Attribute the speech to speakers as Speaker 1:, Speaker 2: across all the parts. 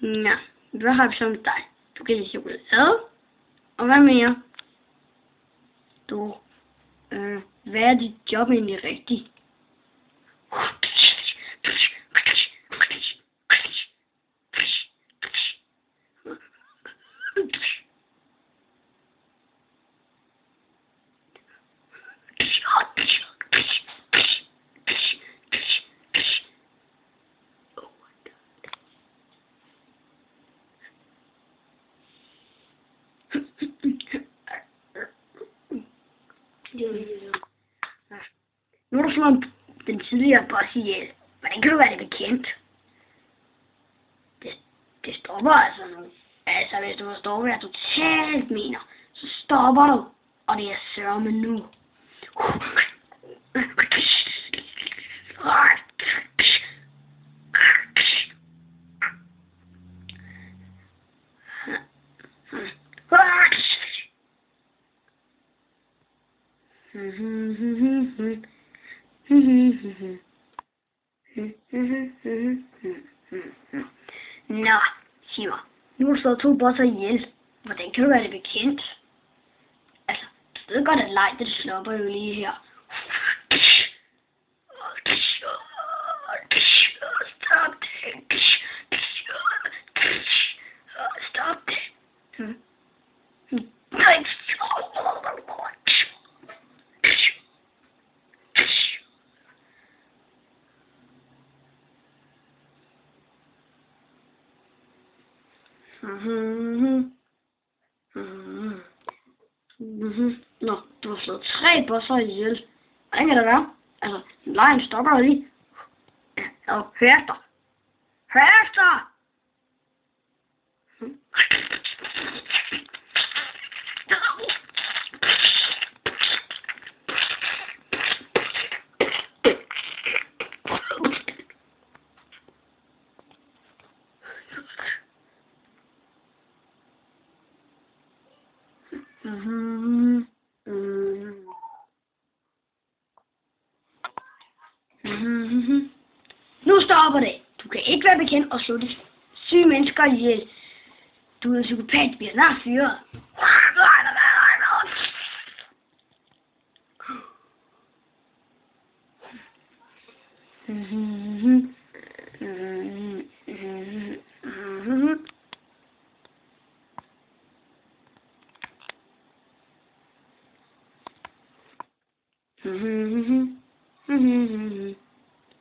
Speaker 1: Ja, hvad har vi så med dig? Du kan lide chokolade. Og hvad mere? Hvad er dit job egentlig rigtigt? Nu er du slået den tidligere boss ihjel. Hvordan kan du være det bekendt? Det stopper altså nu. Altså, hvis du forstår, hvad jeg totalt mener, så stopper du. Og det er sørme nu. Nå, sig mig. Nu har du slået 2 bosser ihjel. Hvordan kan du være det bekendt? Altså, du ved godt, at leg, det slupper jo lige her. Stop det. Stop det. Nå, du har slået 3 bosser ihjel. Hvordan kan det være? Altså, lejen stopper jo lige. Og hør efter. Hør efter! Nu stopper det. Du kan ikke være bekendt og slå de syge mennesker ihjel. Du er en psykopat, du bliver snart fyret.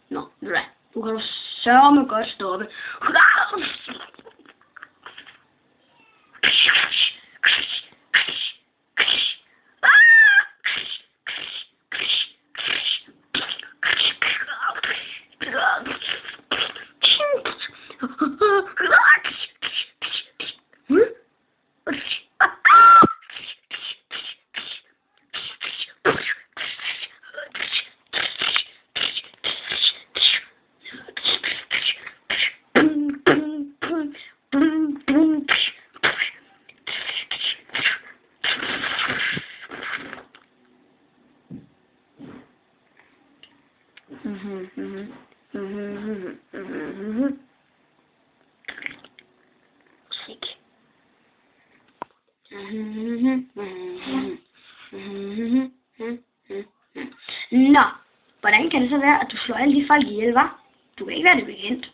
Speaker 1: Nå, du kan jo sørme godt stoppe. Musik. Nå, hvordan kan det så være, at du slår alle de folk ihjel, hva'? Du kan ikke være det bekendt.